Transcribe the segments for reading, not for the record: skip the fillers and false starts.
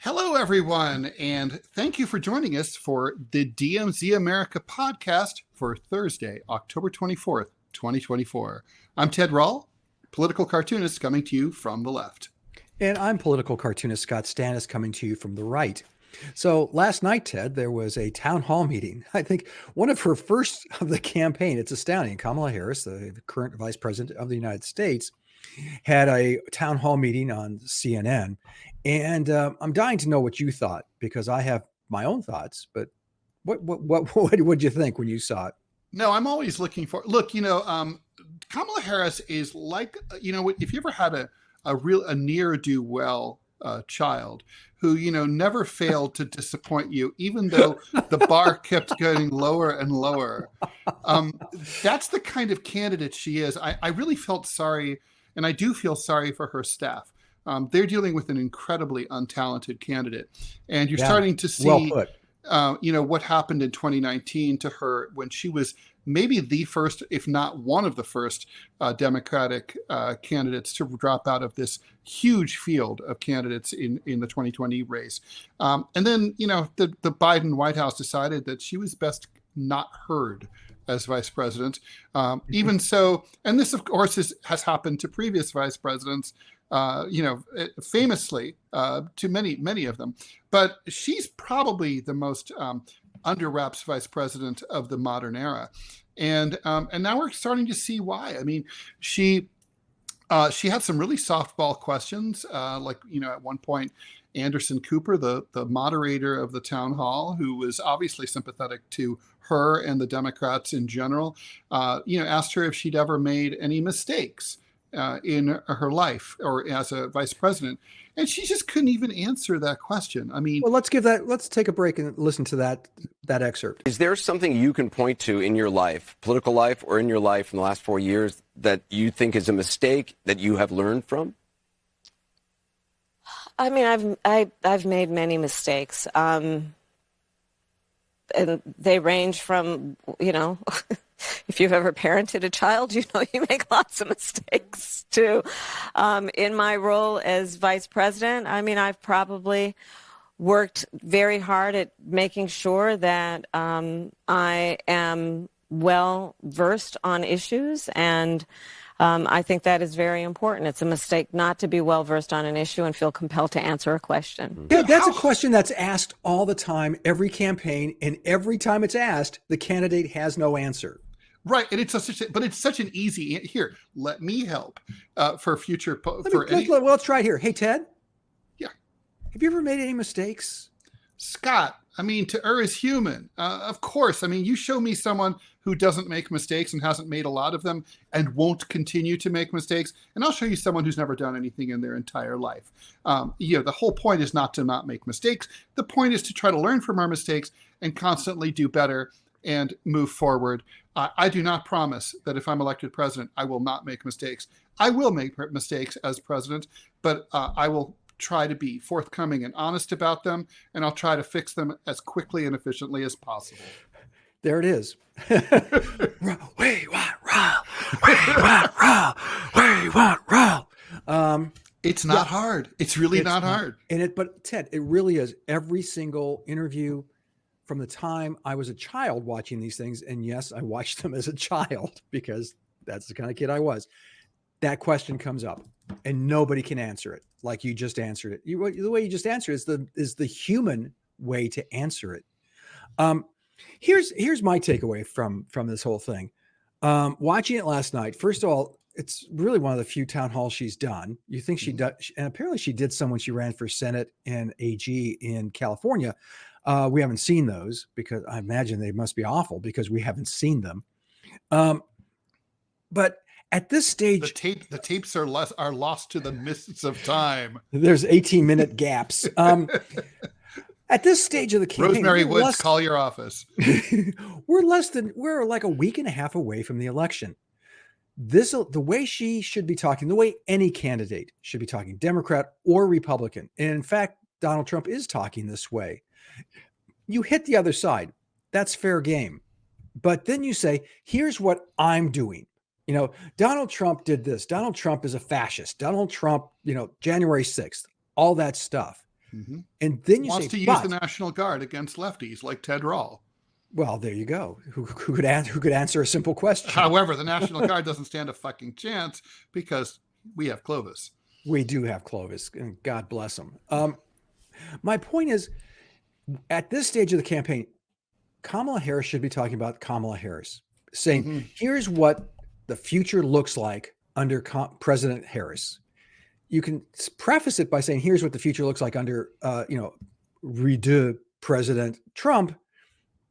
Hello, everyone, and thank you for joining us for the DMZ America podcast for Thursday, October 24th, 2024. I'm Ted Rall, political cartoonist coming to you from the left. And I'm political cartoonist Scott Stantis coming to you from the right. So last night, Ted, there was a town hall meeting. I think one of her first of the campaign. It's astounding. Kamala Harris, the current vice president of the United States, had a town hall meeting on CNN. And I'm dying to know what you thought, because I have my own thoughts. But what did you think when you saw it? No, I'm always looking for. Look, Kamala Harris is like, if you ever had a ne'er-do-well child who, never failed to disappoint you, even though the bar kept getting lower and lower. That's the kind of candidate she is. I really felt sorry, and I do feel sorry for her staff. They're dealing with an incredibly untalented candidate, and you're starting to see, what happened in 2019 to her when she was maybe the first, if not one of the first, Democratic candidates to drop out of this huge field of candidates in the 2020 race. And then, the Biden White House decided that she was best not heard as vice president. Even so, and this, of course, has happened to previous vice presidents, famously to many of them. But she's probably the most under wraps vice president of the modern era. And now we're starting to see why. I mean, she had some really softball questions, at one point, Anderson Cooper, the moderator of the town hall, who was obviously sympathetic to her and the Democrats in general, asked her if she'd ever made any mistakes in her life or as a vice president. And she just couldn't even answer that question. I mean, well, let's take a break and listen to that excerpt. Is there something you can point to in your life, political life, or in your life in the last 4 years that you think is a mistake that you have learned from? I mean, I've made many mistakes, and they range from, if you've ever parented a child, you make lots of mistakes too. In my role as vice president, I mean, I've probably worked very hard at making sure that I am well versed on issues, and I think that is very important. It's a mistake not to be well versed on an issue and feel compelled to answer a question. Yeah, that's a question that's asked all the time, every campaign, and every time it's asked, the candidate has no answer. Right, and it's such an easy here. Let me help for future. Let's try it here. Hey, Ted. Yeah. Have you ever made any mistakes? Scott, I mean, to err is human. Of course. I mean, you show me someone who doesn't make mistakes and hasn't made a lot of them and won't continue to make mistakes, and I'll show you someone who's never done anything in their entire life. The whole point is not to not make mistakes. The point is to try to learn from our mistakes and constantly do better and move forward. I do not promise that if I'm elected president, I will not make mistakes. I will make mistakes as president, but I will try to be forthcoming and honest about them, and I'll try to fix them as quickly and efficiently as possible. There it is. We want Rall. It's not hard. It's really not hard. But Ted, it really is. Every single interview from the time I was a child watching these things, and yes, I watched them as a child because that's the kind of kid I was. That question comes up, and nobody can answer it like you just answered it. The way you just answered is the human way to answer it. Here's my takeaway from this whole thing. Watching it last night, first of all, it's really one of the few town halls she's done. You think she does, and apparently she did some when she ran for Senate and AG in California. We haven't seen those because I imagine they must be awful because we haven't seen them. But at this stage, the tapes are lost to the mists of time. There's 18-minute gaps. At this stage of the campaign, Rosemary Woods, call your office. We're like a week and a half away from the election. The way she should be talking, the way any candidate should be talking, Democrat or Republican. And in fact, Donald Trump is talking this way. You hit the other side. That's fair game. But then you say, here's what I'm doing. Donald Trump did this. Donald Trump is a fascist. Donald Trump, January 6th, all that stuff. Mm-hmm. And then you Wants say, to use but, the National Guard against lefties like Ted Rall. well, there you go. Who could answer a simple question? However, the National Guard doesn't stand a fucking chance because we have Clovis. We do have Clovis, and God bless him. My point is, at this stage of the campaign, Kamala Harris should be talking about Kamala Harris, saying, here's what the future looks like under President Harris. You can preface it by saying, here's what the future looks like under, redo President Trump.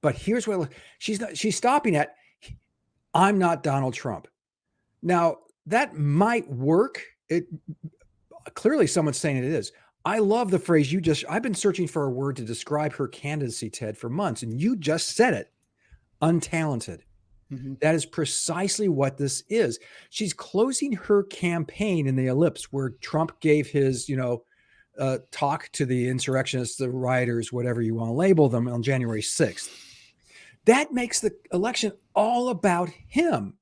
But here's what she's stopping at. I'm not Donald Trump. Now, that might work. Clearly someone's saying it is. I love the phrase I've been searching for a word to describe her candidacy, Ted, for months, and you just said it. Untalented. Mm-hmm. That is precisely what this is. She's closing her campaign in the ellipse where Trump gave his, talk to the insurrectionists, the rioters, whatever you want to label them, on January 6th. That makes the election all about him.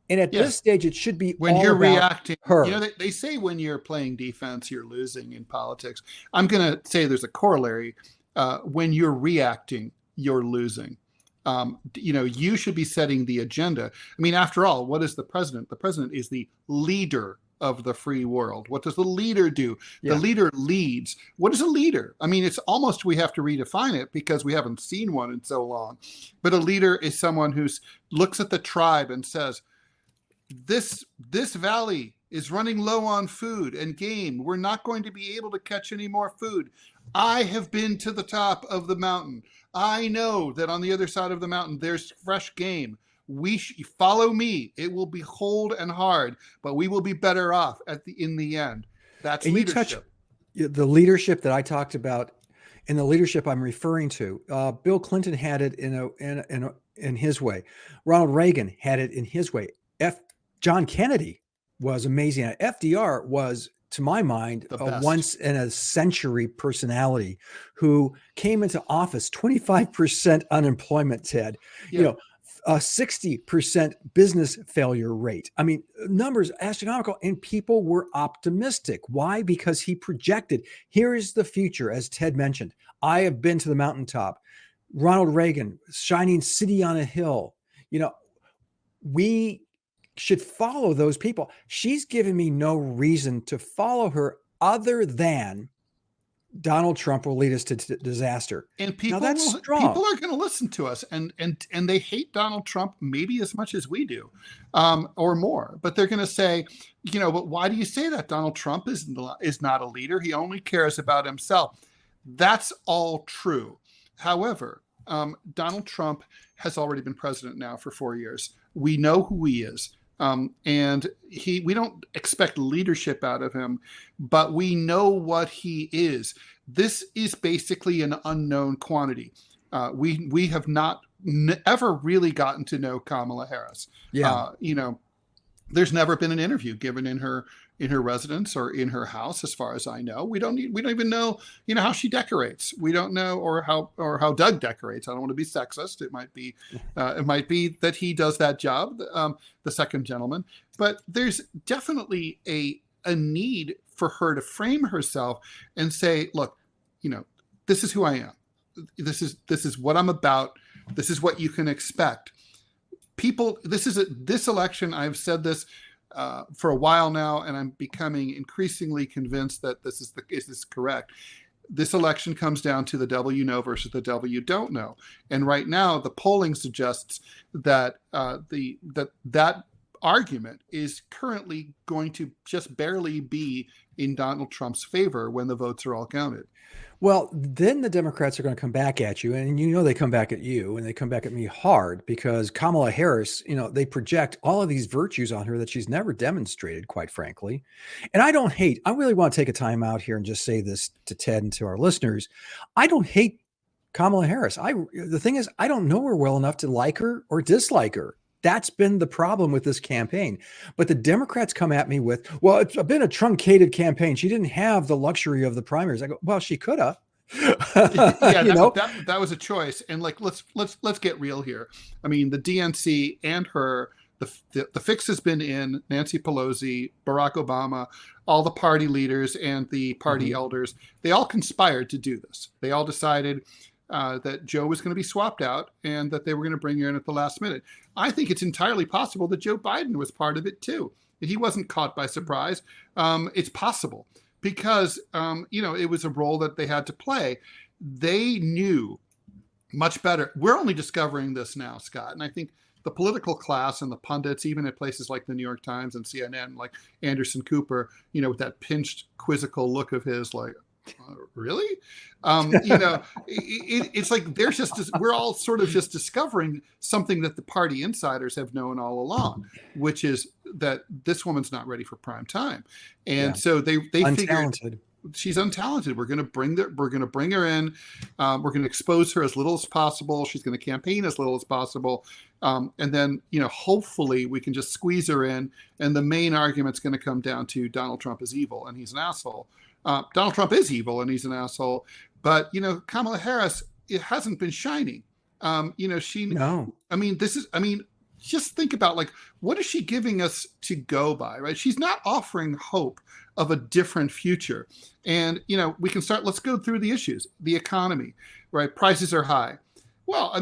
And at this stage, it should be when all you're about reacting. her. They say when you're playing defense, you're losing in politics. I'm going to say there's a corollary. When you're reacting, you're losing. You should be setting the agenda. I mean, after all, what is the president? The president is the leader of the free world. What does the leader do? The leader leads. What is a leader? I mean, it's almost, we have to redefine it because we haven't seen one in so long. But a leader is someone who looks at the tribe and says, this valley is running low on food and game. We're not going to be able to catch any more food. I have been to the top of the mountain. I know that on the other side of the mountain, there's fresh game. Follow me. It will be cold and hard, but we will be better off in the end. That's leadership. The leadership that I talked about, and the leadership I'm referring to. Bill Clinton had it in his way. Ronald Reagan had it in his way. John Kennedy was amazing. FDR was, to my mind, a once in a century personality who came into office, 25% unemployment, Ted, a 60% business failure rate. I mean, numbers astronomical, and people were optimistic. Why? Because he projected, here is the future, as Ted mentioned. I have been to the mountaintop. Ronald Reagan, shining city on a hill. We should follow those people. She's given me no reason to follow her other than Donald Trump will lead us to disaster. And people are going to listen to us, and they hate Donald Trump maybe as much as we do, or more. But they're going to say, but why do you say that? Donald Trump is not a leader. He only cares about himself. That's all true. However, Donald Trump has already been president now for 4 years. We know who he is. And we don't expect leadership out of him, but we know what he is. This is basically an unknown quantity. We have not ever really gotten to know Kamala Harris. There's never been an interview given in her residence or in her house, as far as I know. We don't even know, how she decorates. We don't know, or how Doug decorates. I don't want to be sexist. It might be that he does that job, the second gentleman. But there's definitely a need for her to frame herself and say, look, this is who I am. This is what I'm about. This is what you can expect. People, this election, I've said this for a while now, and I'm becoming increasingly convinced that this is correct. This election comes down to the devil you know versus the devil you don't know. And right now, the polling suggests that that argument is currently going to just barely be in Donald Trump's favor when the votes are all counted. Well, then the Democrats are going to come back at you, and they come back at you, and they come back at me hard, because Kamala Harris, they project all of these virtues on her that she's never demonstrated, quite frankly. And I really want to take a time out here and just say this to Ted and to our listeners. I don't hate Kamala Harris. The thing is, I don't know her well enough to like her or dislike her. That's been the problem with this campaign. But the Democrats come at me with, well, it's been a truncated campaign. She didn't have the luxury of the primaries. I go, well, she could have. That was a choice. And let's get real here. I mean, the DNC and her, the fix has been in. Nancy Pelosi, Barack Obama, all the party leaders and the party elders, they all conspired to do this. They all decided that Joe was going to be swapped out and that they were going to bring her in at the last minute. I think it's entirely possible that Joe Biden was part of it too. He wasn't caught by surprise. It's possible because, it was a role that they had to play. They knew much better. We're only discovering this now, Scott. And I think the political class and the pundits, even at places like the New York Times and CNN, like Anderson Cooper, with that pinched, quizzical look of his, like, really? It's like we're all sort of just discovering something that the party insiders have known all along, which is that this woman's not ready for prime time. And so they figured she's untalented. We're going to bring her in. We're going to expose her as little as possible. She's going to campaign as little as possible. And then, hopefully we can just squeeze her in. And the main argument's going to come down to Donald Trump is evil and he's an asshole. Donald Trump is evil and he's an asshole, but Kamala Harris, it hasn't been shining. Just think about, like, what is she giving us to go by, right? She's not offering hope of a different future. And, we can let's go through the issues. The economy, right? Prices are high. Well,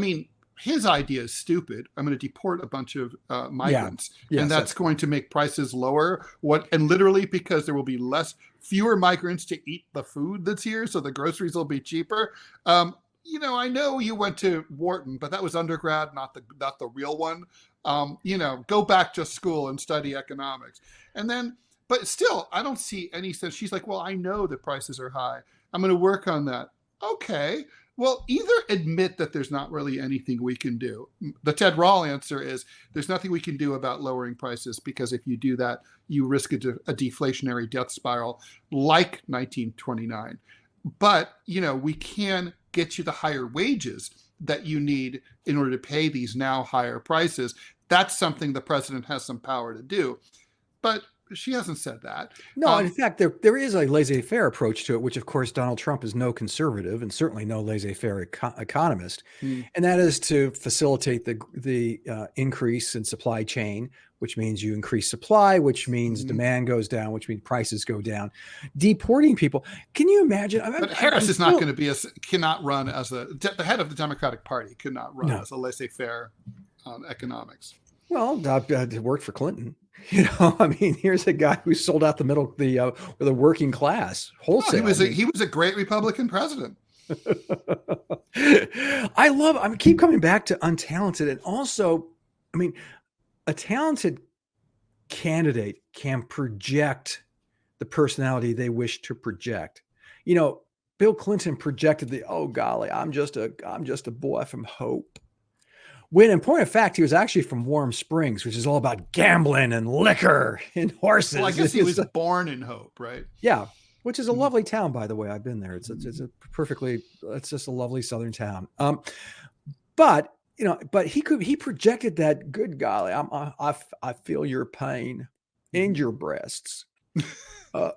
his idea is stupid. I'm going to deport a bunch of migrants, and that's going to make prices lower. And literally because there will be fewer migrants to eat the food that's here, so the groceries will be cheaper. I know you went to Wharton, but that was undergrad, not the real one. Go back to school and study economics. But still, I don't see any sense. She's like, well, I know the prices are high. I'm going to work on that. Okay. Well, either admit that there's not really anything we can do. The Ted Rall answer is there's nothing we can do about lowering prices, because if you do that, you risk a deflationary death spiral like 1929. But, we can get you the higher wages that you need in order to pay these now higher prices. That's something the president has some power to do. But she hasn't said that. No, in fact, there is a laissez-faire approach to it, which, of course, Donald Trump is no conservative and certainly no laissez-faire economist. And that is to facilitate the increase in supply chain, which means you increase supply, which means demand goes down, which means prices go down. Deporting people. Can you imagine? But Harris is not going to be cannot run as the head of the Democratic Party could not run as a laissez-faire economics. Well, it worked for Clinton. Here's a guy who sold out the working class wholesale. He was a great Republican president. I keep coming back to untalented, and also, a talented candidate can project the personality they wish to project. Bill Clinton projected oh golly, I'm just a boy from Hope. When, in point of fact, he was actually from Warm Springs, which is all about gambling and liquor and horses. Well, I guess he was born in Hope, right? Yeah, which is a lovely town, by the way. I've been there. It's just a lovely southern town. But he projected that, good golly, I feel your pain in your breasts. My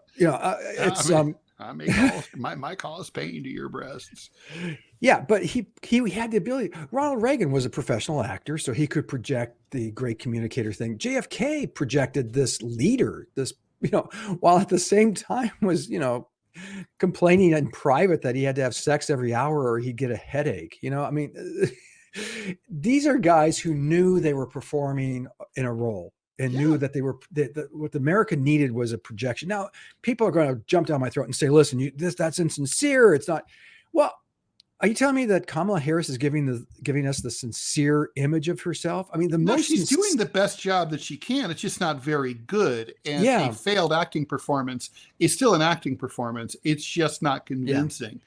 cause pain to your breasts. Yeah, but he had the ability. Ronald Reagan was a professional actor, so he could project the great communicator thing. JFK projected this leader, while at the same time was, complaining in private that he had to have sex every hour or he'd get a headache. These are guys who knew they were performing in a role and knew that what America needed was a projection. Now, people are going to jump down my throat and say, listen, that's insincere. It's not. Well, are you telling me that Kamala Harris is giving us the sincere image of herself? She's doing the best job that she can. It's just not very good. And a failed acting performance is still an acting performance. It's just not convincing.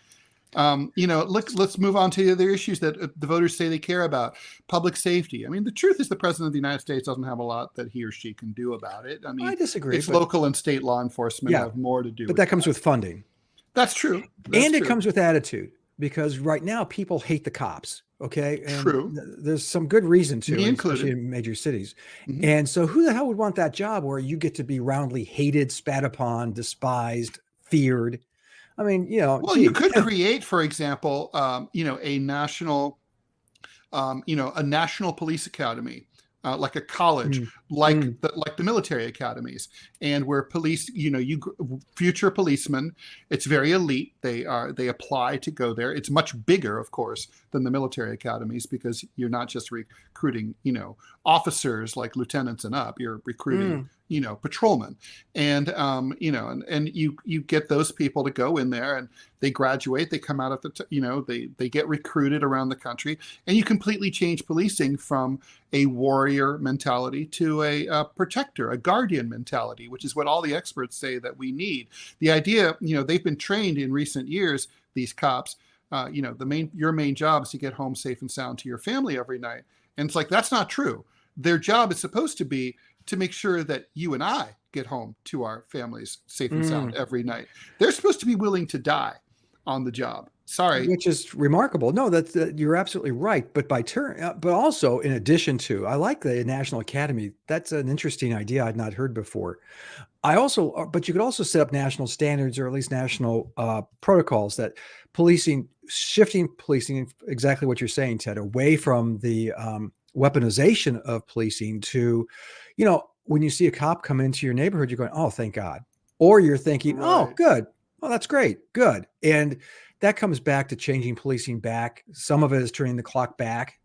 Let's move on to the other issues that the voters say they care about. Public safety. The truth is the president of the United States doesn't have a lot that he or she can do about it. I disagree. It's local and state law enforcement have more to do. But that comes with funding. That's true. It comes with attitude, because right now people hate the cops. Okay. And true. There's some good reason to, especially in major cities. And so who the hell would want that job where you get to be roundly hated, spat upon, despised, feared? You could create, for example, a national police academy like a college, like the military academies, and where police, future policemen, it's very elite. They apply to go there. It's much bigger, of course, than the military academies, because you're not just recruiting, officers like lieutenants and up. You're recruiting, patrolmen, and and you get those people to go in there, and they graduate. They come out of they get recruited around the country, and you completely change policing from a warrior mentality to a protector, a guardian mentality, which is what all the experts say that we need. The idea, they've been trained in recent years, these cops, your main job is to get home safe and sound to your family every night. And it's like, that's not true. Their job is supposed to be to make sure that you and I get home to our families safe and sound every night. They're supposed to be willing to die on the job. Sorry. Which is remarkable. No, you're absolutely right. But but also in addition to, I like the National Academy. That's an interesting idea I'd not heard before. But you could also set up national standards, or at least national protocols that shifting policing, exactly what you're saying, Ted, away from the weaponization of policing to, when you see a cop come into your neighborhood, you're going, oh, thank God. Or you're thinking, oh, good. Oh, that's great. Good. And that comes back to changing policing back. Some of it is turning the clock back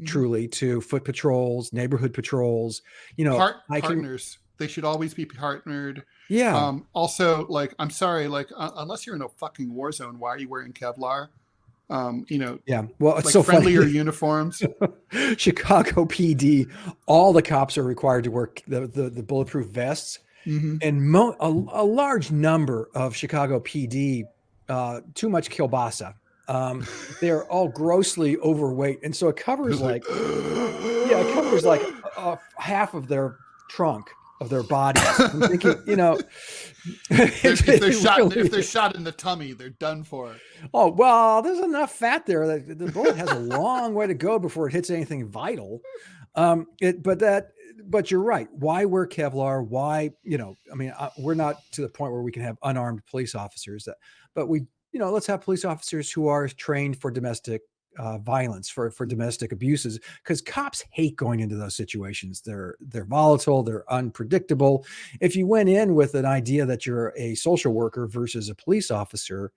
truly to foot patrols, neighborhood patrols, partners. They should always be partnered. Yeah. Also, I'm sorry, unless you're in a fucking war zone, why are you wearing Kevlar? Yeah. Well, it's like so friendlier funny. Uniforms. Chicago PD, all the cops are required to wear the bulletproof vests. And a large number of Chicago PD, too much kielbasa. They're all grossly overweight, and so it covers half of their trunk of their bodies. I'm thinking, if they're shot in the tummy, they're done for. Oh well, there's enough fat there that the bullet has a long way to go before it hits anything vital. But you're right. Why wear Kevlar? Why, we're not to the point where we can have unarmed police officers, but let's have police officers who are trained for domestic violence, for domestic abuses, because cops hate going into those situations. They're volatile. They're unpredictable. If you went in with an idea that you're a social worker versus a police officer,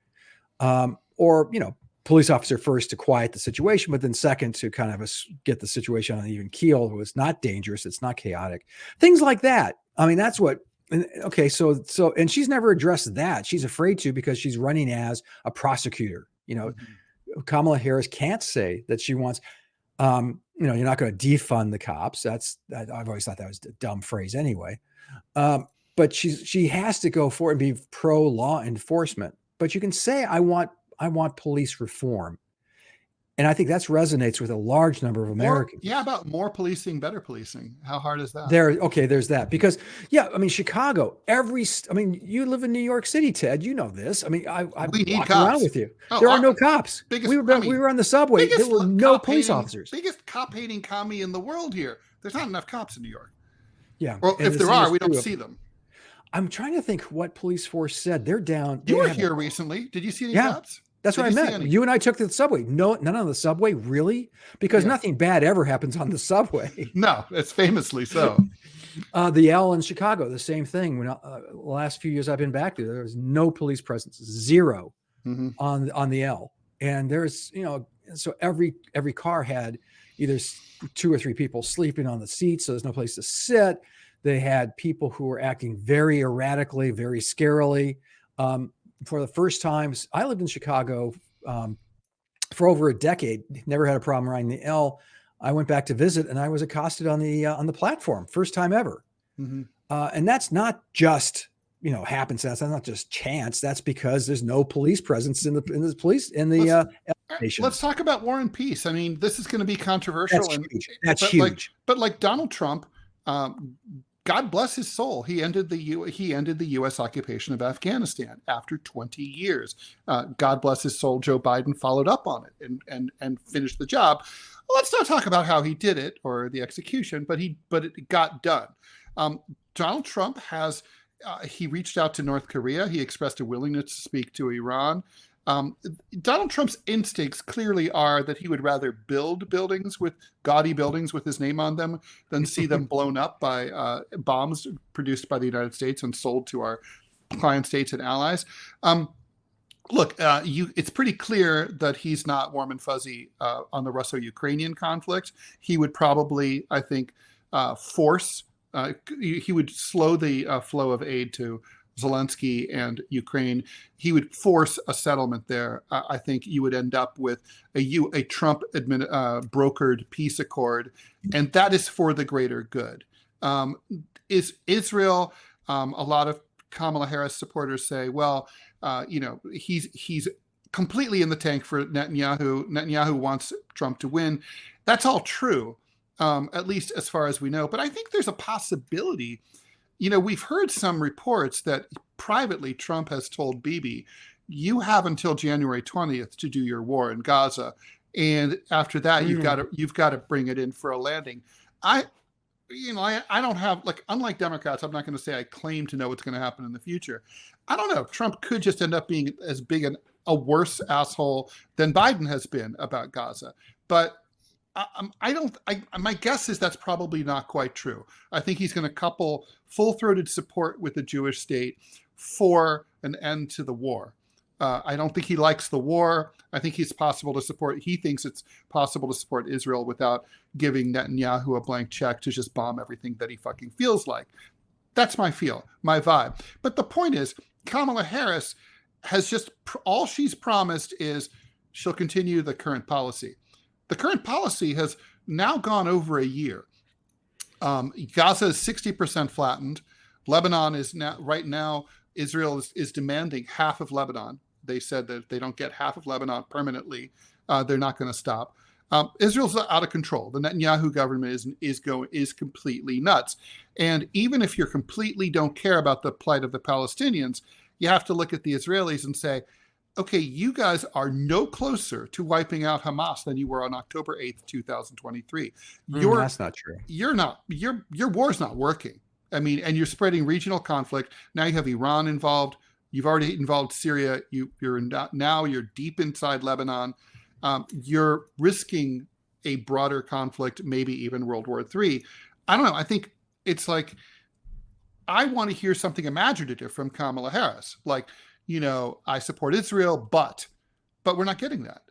police officer first to quiet the situation, but then second to kind of get the situation on an even keel. It was not dangerous. It's not chaotic. Things like that. I mean, that's what. Okay, so and she's never addressed that. She's afraid to, because she's running as a prosecutor. Kamala Harris can't say that she wants. You're not going to defund the cops. I've always thought that was a dumb phrase anyway. But she has to go for it and be pro law enforcement. But you can say, I want police reform. And I think that resonates with a large number of Americans. About more policing, better policing. How hard is that? There's that. Because, Chicago, you live in New York City, Ted. You know this. I walked around with you. There are no cops. We were on the subway. There were no police officers. Biggest cop-hating commie in the world here. There's not enough cops in New York. Yeah. Or if there are, we don't see them. I'm trying to think what police force said. They're down. You were here recently. Did you see any cops? That's what I meant. You and I took the subway. No, none on the subway, really? Because nothing bad ever happens on the subway. No, it's famously so. The L in Chicago, the same thing. When the last few years I've been back there was no police presence, zero on the L. And there's, so every car had either 2 or 3 people sleeping on the seats, so there's no place to sit. They had people who were acting very erratically, very scarily. For the first times, I lived in Chicago for over a decade, never had a problem riding the L. I went back to visit, and I was accosted on the platform, first time ever. And that's not just happenstance. That's not just chance. That's because there's no police presence in the police in the station. Let's talk about War and Peace. I mean, this is going to be controversial. That's huge. But like Donald Trump. God bless his soul. He ended the U.S. occupation of Afghanistan after 20 years. God bless his soul. Joe Biden followed up on it and finished the job. Well, let's not talk about how he did it or the execution, but it got done. Donald Trump he reached out to North Korea. He expressed a willingness to speak to Iran. Donald Trump's instincts clearly are that he would rather build gaudy buildings with his name on them than see them blown up by bombs produced by the United States and sold to our client states and allies. Look, it's pretty clear that he's not warm and fuzzy on the Russo-Ukrainian conflict. He would probably, I think, he would slow the flow of aid to Zelensky and Ukraine. He would force a settlement there. I think you would end up with a Trump brokered peace accord, and that is for the greater good. Is Israel? A lot of Kamala Harris supporters say, well, he's completely in the tank for Netanyahu. Netanyahu wants Trump to win. That's all true, at least as far as we know. But I think there's a possibility. We've heard some reports that privately Trump has told Bibi, you have until January 20th to do your war in Gaza. And after that, you've got to bring it in for a landing. I don't have, unlike Democrats, I'm not going to say I claim to know what's going to happen in the future. I don't know. Trump could just end up being as big a worse asshole than Biden has been about Gaza. But my guess is that's probably not quite true. I think he's going to couple full-throated support with the Jewish state for an end to the war. I don't think he likes the war. I think he thinks it's possible to support Israel without giving Netanyahu a blank check to just bomb everything that he fucking feels like. That's my vibe. But the point is, Kamala Harris has all she's promised is she'll continue the current policy. The current policy has now gone over a year. Gaza is 60% flattened. Lebanon is right now, Israel is demanding half of Lebanon. They said that if they don't get half of Lebanon permanently, they're not going to stop. Israel's out of control. The Netanyahu government is completely nuts. And even if you completely don't care about the plight of the Palestinians, you have to look at the Israelis and say, okay, you guys are no closer to wiping out Hamas than you were on October 8th, 2023. That's not true. Your war's not working. I mean, and you're spreading regional conflict. Now you have Iran involved. You've already involved Syria. Now you're deep inside Lebanon. You're risking a broader conflict, maybe even World War III. I don't know. I think it's like, I want to hear something imaginative from Kamala Harris. I support Israel, but we're not getting that.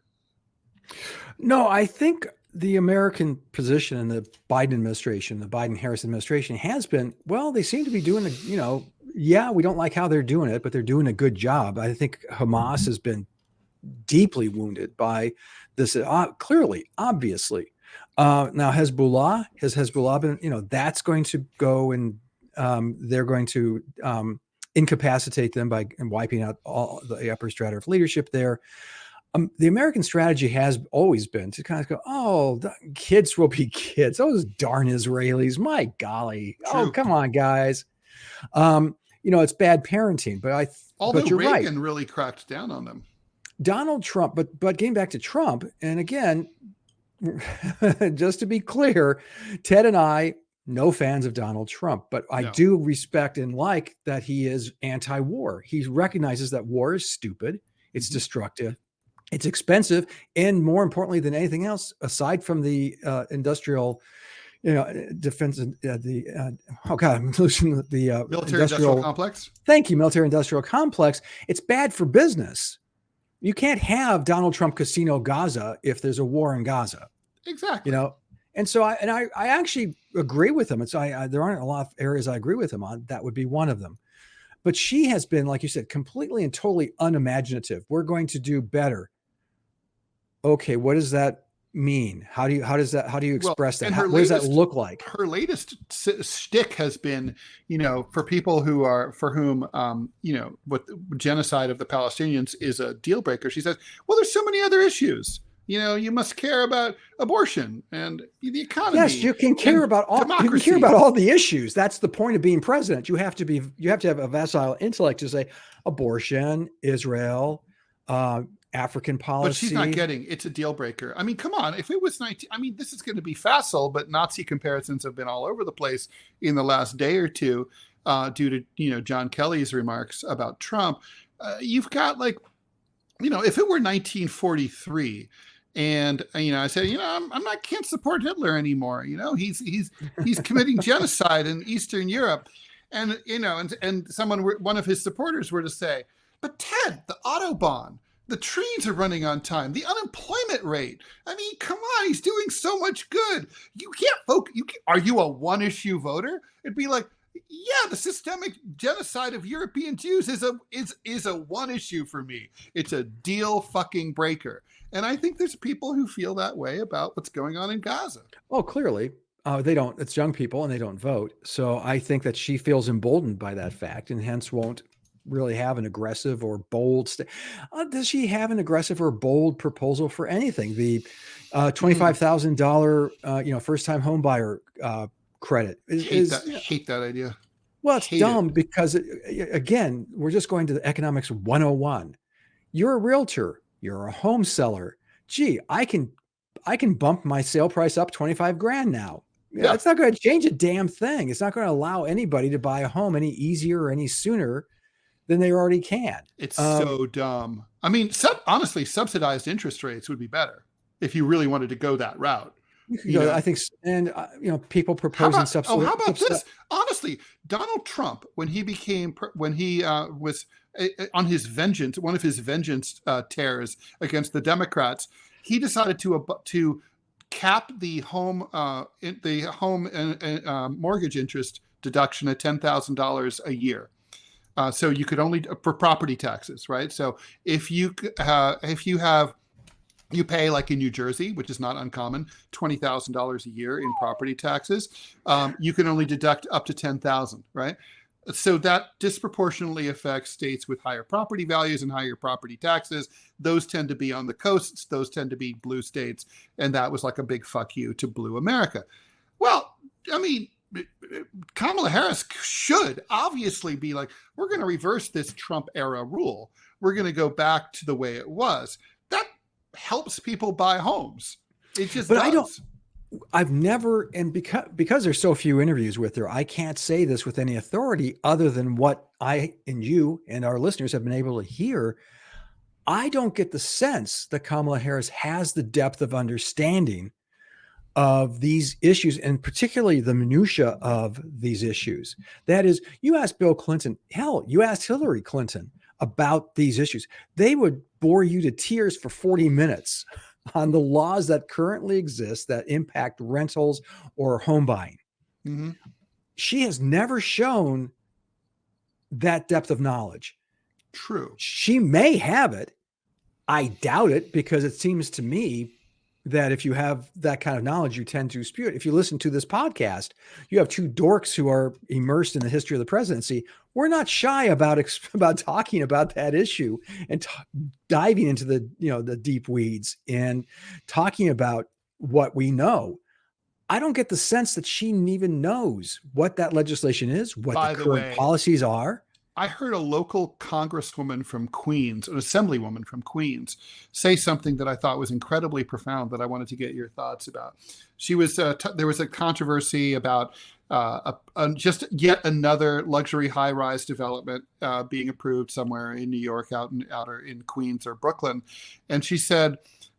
No, I think the American position in the Biden administration, the Biden-Harris administration has been, well, they seem to be doing, we don't like how they're doing it, but they're doing a good job. I think Hamas has been deeply wounded by this, clearly, obviously. Now, has Hezbollah been, that's going to go and they're going to incapacitate them by wiping out all the upper strata of leadership there. The American strategy has always been to kind of go, oh, the kids will be kids. Those darn Israelis, my golly. True. Oh, come on, guys. It's bad parenting, although you're Reagan right. really cracked down on them. Donald Trump, but getting back to Trump, and again, just to be clear, Ted and I, no fans of Donald Trump, but I do respect and like that he is anti-war. He recognizes that war is stupid, it's destructive, it's expensive, and more importantly than anything else, aside from the industrial, defense, I'm losing the military-industrial complex. Thank you, military-industrial complex. It's bad for business. You can't have Donald Trump Casino Gaza if there's a war in Gaza. Exactly. And so I actually agree with him. There aren't a lot of areas I agree with him on. That would be one of them. But she has been, like you said, completely and totally unimaginative. We're going to do better. Okay, what does that mean? How do you express that? What does that look like? Her latest shtick has been, for people for whom what genocide of the Palestinians is a deal breaker. She says, well, there's so many other issues. You must care about abortion and the economy. Yes, you can care about all. Democracy. You can care about all the issues. That's the point of being president. You have to have a facile intellect to say abortion, Israel, African policy. But she's not getting. It's a deal breaker. I mean, come on. If it was 19, this is going to be facile, but Nazi comparisons have been all over the place in the last day or two due to John Kelly's remarks about Trump. You've got if it were 1943 and, I said, I can't support Hitler anymore. He's committing genocide in Eastern Europe. And, and one of his supporters were to say, but Ted, the Autobahn, the trains are running on time, the unemployment rate. I mean, come on, he's doing so much good. You can't vote. Are you a one-issue voter? It'd be like, yeah, the systemic genocide of European Jews is a one issue for me. It's a deal fucking breaker. And I think there's people who feel that way about what's going on in Gaza. Oh, clearly. They don't. It's young people and they don't vote. So I think that she feels emboldened by that fact and hence won't really have an aggressive or bold. Does she have an aggressive or bold proposal for anything? The $25,000, first-time home buyer credit hate that idea. Well, it's dumb because again, we're just going to the economics 101. You're a realtor, you're a home seller. Gee, I can bump my sale price up 25 grand now. Yeah. It's not going to change a damn thing. It's not going to allow anybody to buy a home any easier or any sooner than they already can. It's so dumb. I mean, honestly, subsidized interest rates would be better if you really wanted to go that route. You could go, I think, and people proposing subsidy. How about this? Honestly, Donald Trump, when he was on his vengeance, one of his vengeance tears against the Democrats, he decided to cap the home mortgage interest deduction at $10,000 a year. So you could only for property taxes, right? So if you pay, like in New Jersey, which is not uncommon, $20,000 a year in property taxes, you can only deduct up to $10,000, right? So that disproportionately affects states with higher property values and higher property taxes. Those tend to be on the coasts. Those tend to be blue states. And that was like a big fuck you to blue America. Well, I mean, Kamala Harris should obviously be like, we're going to reverse this Trump era rule. We're going to go back to the way it was. That helps people buy homes. It just does. I've never, and because there's so few interviews with her, I can't say this with any authority other than what I and you and our listeners have been able to hear. I don't get the sense that Kamala Harris has the depth of understanding of these issues, and particularly the minutia of these issues. That is, you ask Bill Clinton, hell, you asked Hillary Clinton about these issues. They would bore you to tears for 40 minutes on the laws that currently exist that impact rentals or home buying. Mm-hmm. She has never shown that depth of knowledge. True. She may have it. I doubt it, because it seems to me that if you have that kind of knowledge, you tend to spew it. If you listen to this podcast, you have two dorks who are immersed in the history of the presidency. We're not shy about talking about that issue and diving into the deep weeds and talking about what we know. I don't get the sense that she even knows what that legislation is, what the current policies are. I heard a local congresswoman from Queens, an assemblywoman from Queens, say something that I thought was incredibly profound that I wanted to get your thoughts about. She was there was a controversy about just yet another luxury high-rise development being approved somewhere in New York, out in Queens or Brooklyn, and she said,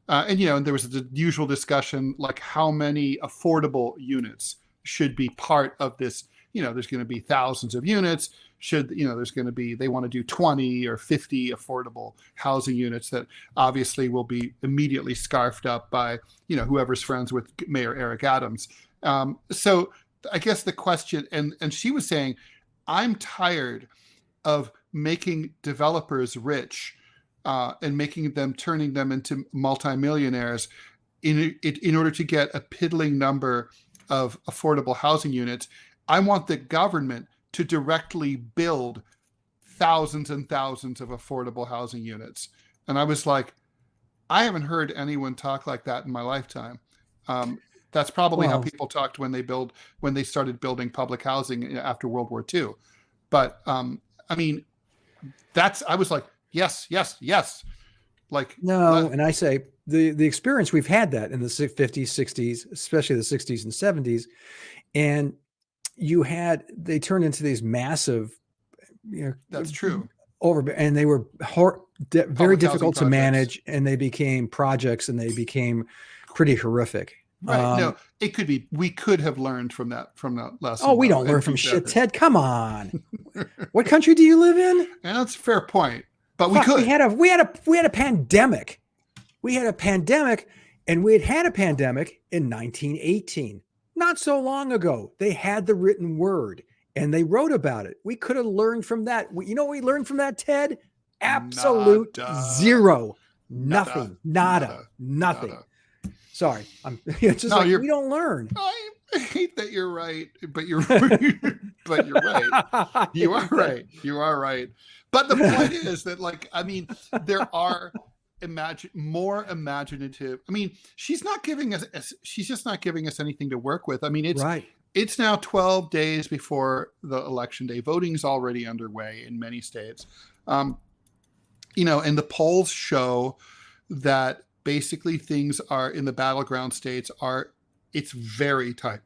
and there was the usual discussion like how many affordable units should be part of this. There's going to be thousands of units. There's going to be, they want to do 20 or 50 affordable housing units that obviously will be immediately scarfed up by, whoever's friends with Mayor Eric Adams. So I guess the question, and she was saying, I'm tired of making developers rich and turning them into multimillionaires in order to get a piddling number of affordable housing units. I want the government to directly build thousands and thousands of affordable housing units. And I was like, I haven't heard anyone talk like that in my lifetime. That's probably how people talked when they started building public housing after World War II. But I was like, yes. Like, no. And I say the experience, we've had that in the 50s, 60s, especially the 60s and 70s. And they turned into these massive, that's true. And they were very Public housing difficult to projects. manage, and they became projects, and they became pretty horrific. Right. No, it could be. We could have learned from that lesson. Oh, we though, don't learn and from do shit, better. Ted. Come on. What country do you live in? And that's a fair point. But we Fuck, could. we had a pandemic. We had a pandemic, and we had a pandemic in 1918. Not so long ago. They had the written word, and they wrote about it. We could have learned from that. You know what we learned from that, Ted? Absolute zero. Nothing. Nada. Nothing. Sorry. It's just we don't learn. I hate that you're right, but you're but you're right. You are right. You are right. But the point is that, there are more imaginative. I mean, she's just not giving us anything to work with. I mean, it's now 12 days before the election day. Voting's already underway in many states. And the polls show that basically things are in the battleground states it's very tight.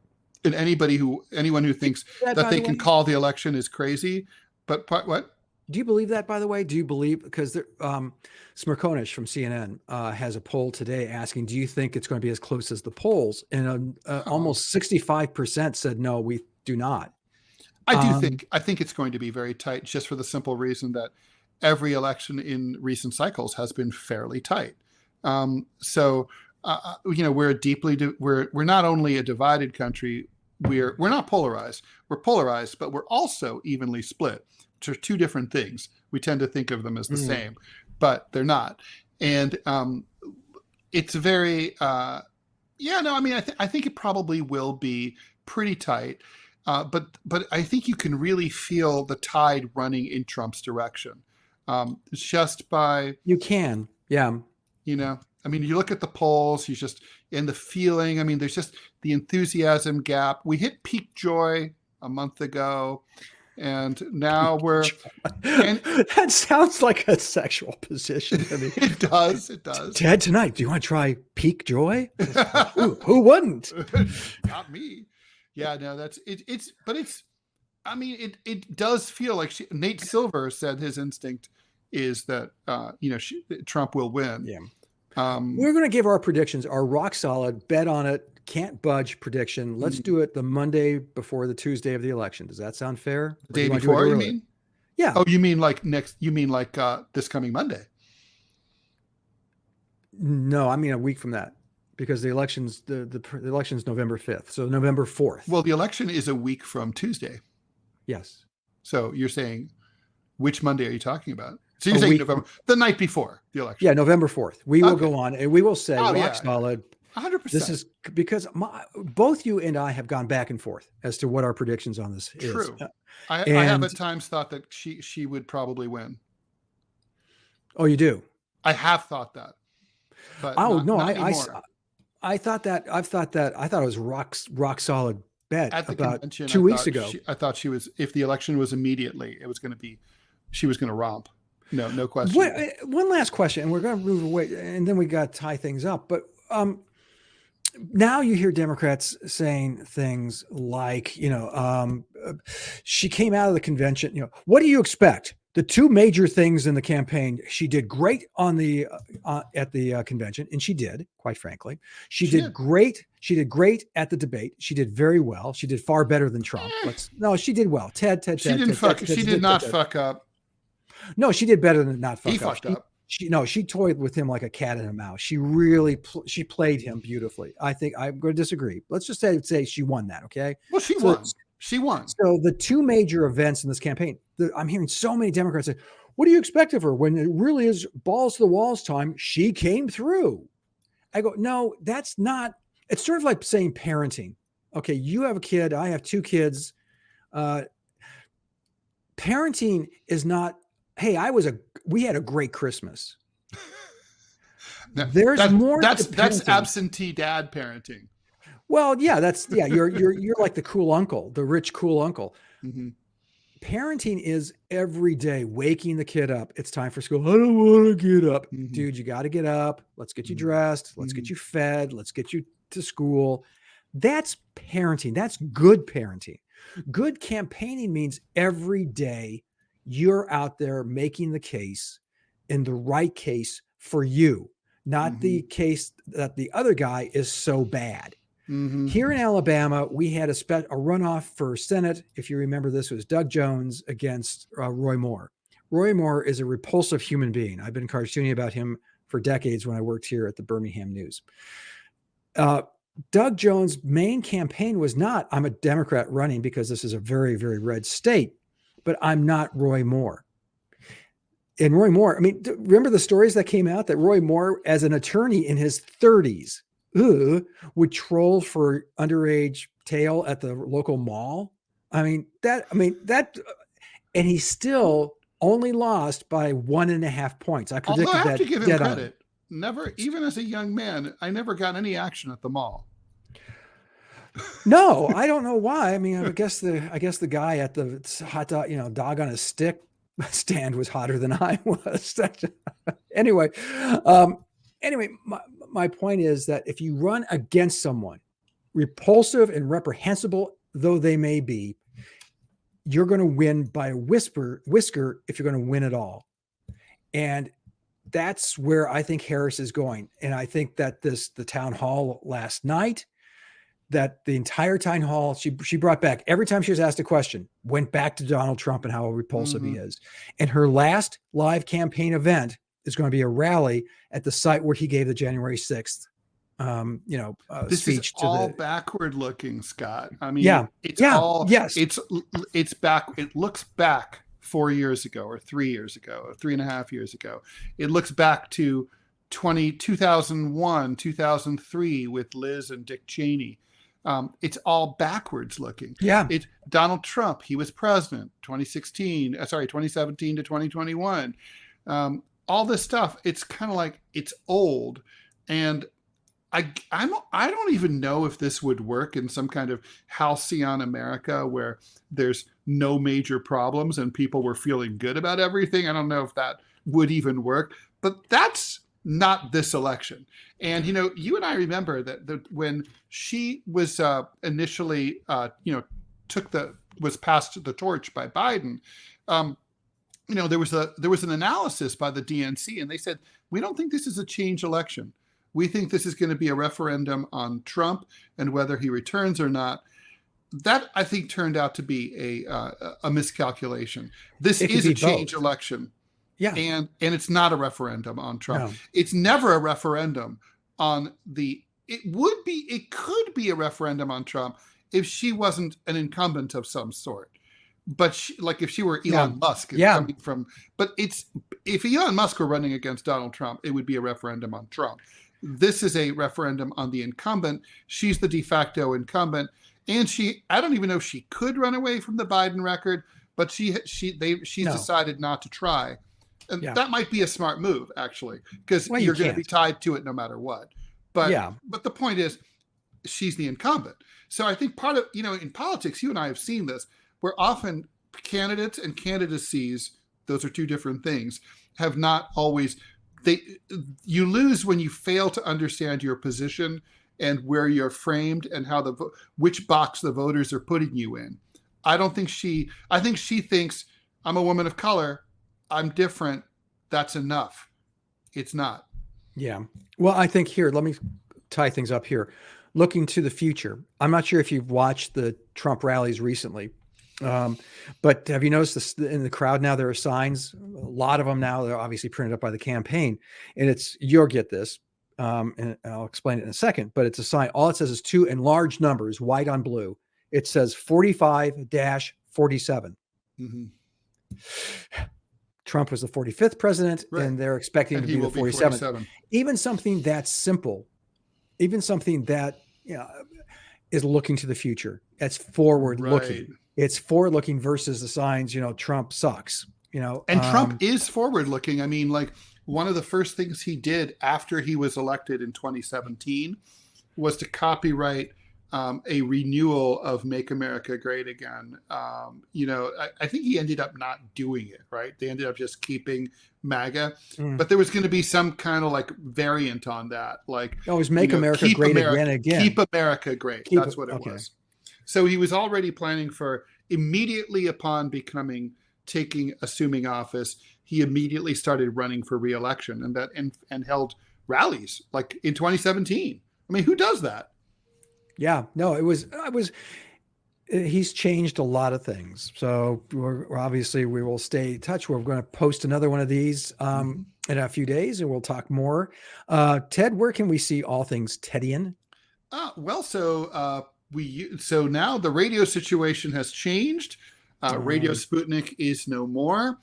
And anyone who thinks that they can call the election is crazy. But what? Do you believe that, by the way? Do you believe, because Smirkonish from CNN has a poll today asking, do you think it's going to be as close as the polls? And almost 65% said, no, we do not. I think it's going to be very tight, just for the simple reason that every election in recent cycles has been fairly tight. We're not only a divided country, we're not polarized. We're polarized, but we're also evenly split. Which are two different things. We tend to think of them as the same, but they're not. And it's very, I think it probably will be pretty tight. But I think you can really feel the tide running in Trump's direction. Just by... You can, yeah. You look at the polls, and the feeling, there's just the enthusiasm gap. We hit peak joy a month ago, and now that sounds like a sexual position to me. It does. Ted, tonight, do you want to try peak joy? Who wouldn't? Not me. Yeah, no, that's it. It does feel like Nate Silver said his instinct is that, Trump will win. Yeah. We're going to give our predictions, our rock solid, bet on it, can't budge prediction. Let's do it the Monday before the Tuesday of the election. Does that sound fair? The day before, you mean? Yeah. Oh, you mean this coming Monday? No, I mean a week from that, because the election's the election's November 5th. So November 4th. Well, the election is a week from Tuesday. Yes. So you're saying, which Monday are you talking about? So you're saying November, the night before the election. Yeah, November 4th. We will go on and we will say rock solid. 100%. This is because both you and I have gone back and forth as to what our predictions on this is. True. I have at times thought that she would probably win. Oh, you do? I have thought that. But I thought it was rock solid bet at the about convention 2 weeks ago. I thought she was, if the election was immediately, she was going to romp. No question. One last question, and we're going to move away, and then we got to tie things up. But now you hear Democrats saying things like, she came out of the convention. What do you expect? The two major things in the campaign: she did great at the convention, and she did, quite frankly. She did great. She did great at the debate. She did very well. She did far better than Trump. She did well. Ted. She did not fuck up. No, she did better than not fuck up. He fucked up. She toyed with him like a cat in a mouse. She really she played him beautifully. I think I'm going to disagree. Let's just say she won that. Okay. Well, she won. She won. So the two major events in this campaign, I'm hearing so many Democrats say, "What do you expect of her when it really is balls to the walls time?" She came through. I go, no, that's not. It's sort of like saying parenting. Okay, you have a kid. I have two kids. Parenting is not. Hey, we had a great Christmas. No, There's more. That's absentee dad parenting. Well, yeah, you're like the cool uncle, the rich cool uncle. Mm-hmm. Parenting is every day waking the kid up. It's time for school. I don't want to get up. Mm-hmm. Dude, you got to get up. Let's get you dressed. Let's get you fed. Let's get you to school. That's parenting. That's good parenting. Good campaigning means every day you're out there making the case in the right case for you, not the case that the other guy is so bad. Here in Alabama, we had a runoff for Senate. If you remember, this was Doug Jones against Roy Moore. Roy Moore is a repulsive human being. I've been cartooning about him for decades when I worked here at the Birmingham News. Doug Jones' main campaign was not, I'm a Democrat running because this is a very, very red state, but I'm not Roy Moore. And Roy Moore, I mean, remember the stories that came out that Roy Moore, as an attorney in his 30s, would troll for underage tail at the local mall? And he still only lost by 1.5 points. I predicted that. Although I have to give him credit. Never, even as a young man, I never got any action at the mall. No, I don't know why. I mean, I guess the guy at the hot dog, dog on a stick stand was hotter than I was. Anyway, my point is that if you run against someone, repulsive and reprehensible though they may be, you're going to win by a whisker if you're going to win at all. And that's where I think Harris is going. And I think that the town hall last night, that the entire town hall, she brought back, every time she was asked a question, went back to Donald Trump and how repulsive he is. And her last live campaign event is going to be a rally at the site where he gave the January 6th, this speech. Is all backward looking, Scott. I mean, it's back. It looks back 4 years ago or 3 years ago or 3.5 years ago. It looks back to 2001, 2003 with Liz and Dick Cheney. It's all backwards looking. Yeah. It's Donald Trump. He was president 2017 to 2021. All this stuff, it's kind of like it's old. And I don't even know if this would work in some kind of halcyon America where there's no major problems and people were feeling good about everything. I don't know if that would even work, but that's not this election. And, you and I remember that when she was initially, was passed the torch by Biden, there was an analysis by the DNC, and they said, we don't think this is a change election. We think this is going to be a referendum on Trump and whether he returns or not. That, I think, turned out to be a miscalculation. This is a change election. Yeah. And it's not a referendum on Trump. No. It's never a referendum on it could be a referendum on Trump if she wasn't an incumbent of some sort. But if she were Elon Musk, coming from, but if Elon Musk were running against Donald Trump, it would be a referendum on Trump. This is a referendum on the incumbent. She's the de facto incumbent. And I don't even know if she could run away from the Biden record, but she's decided not to try. And that might be a smart move, actually, because you're going to be tied to it no matter what. But the point is, she's the incumbent. So I think part of, in politics, you and I have seen this, where often candidates and candidacies, those are two different things, have not always, you lose when you fail to understand your position and where you're framed and how which box the voters are putting you in. I think she thinks, I'm a woman of color, I'm different, that's enough. It's not. Yeah. Well, I think here, let me tie things up here. Looking to the future, I'm not sure if you've watched the Trump rallies recently, but have you noticed this in the crowd now? There are signs, a lot of them now, they're obviously printed up by the campaign, and you'll get this, and I'll explain it in a second, but it's a sign. All it says is two in large numbers, white on blue. It says 45-47. Mm-hmm. Trump was the 45th president, right, and they're expecting him to be the 47th. Even something that's simple, even something that is looking to the future, that's forward looking. Right. It's forward looking versus the signs, Trump sucks. And Trump is forward looking. I mean, one of the first things he did after he was elected in 2017 was to copyright a renewal of Make America Great Again. I think he ended up not doing it, right? They ended up just keeping MAGA, but there was going to be some kind of variant on that. It was Make America Great Again. Keep America Great. That's what it was. So he was already planning for immediately upon becoming assuming office, he immediately started running for re-election and held rallies like in 2017. I mean, who does that? Yeah, no, he's changed a lot of things. So we're obviously we will stay in touch. We're going to post another one of these in a few days, and we'll talk more. Ted, where can we see all things Tedian? So now the radio situation has changed. Radio Sputnik is no more.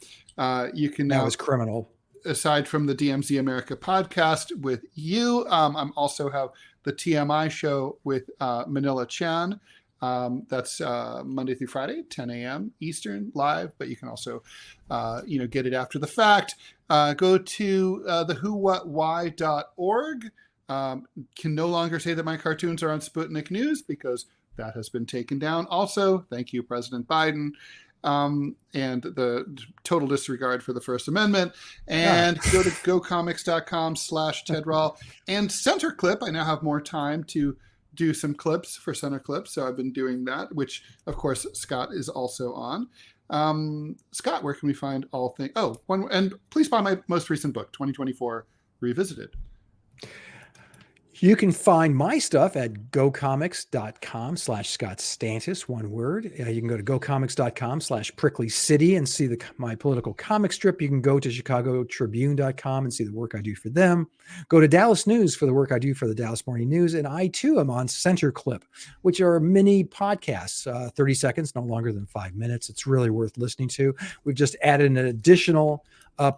You can now, that was criminal. Aside from the DMZ America podcast with you, I'm also have the TMI show with Manila Chan. That's Monday through Friday, 10 a.m. Eastern, live. But you can also, get it after the fact. Go to the whowhatwhy.org. Can no longer say that my cartoons are on Sputnik News because that has been taken down. Also, thank you, President Biden. And the total disregard for the First Amendment. And go to gocomics.com/Ted Rall. And Center Clip, I now have more time to do some clips for Center Clip. So I've been doing that, which, of course, Scott is also on. Scott, where can we find all things? And please buy my most recent book, 2024 Revisited. You can find my stuff at gocomics.com/Scott Stantis, one word. You can go to gocomics.com/Prickly City and see my political comic strip. You can go to chicagotribune.com and see the work I do for them. Go to Dallas News for the work I do for the Dallas Morning News. And I, too, am on Center Clip, which are mini podcasts, 30 seconds, no longer than 5 minutes. It's really worth listening to. We've just added an additional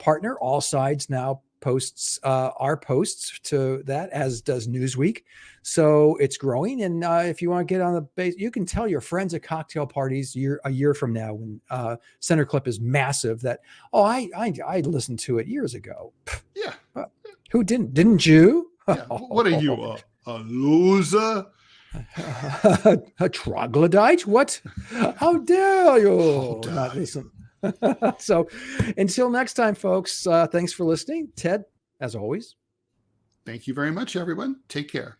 partner. All Sides now posts our posts to that, as does Newsweek. So it's growing. And if you want to get on the base, you can tell your friends at cocktail parties a year from now when Center Clip is massive that, I listened to it years ago. Yeah. Who didn't you? Yeah. What are you, a loser? A troglodyte? What? How dare you not listen? So until next time, folks, thanks for listening. Ted, as always. Thank you very much, everyone. Take care.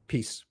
Peace.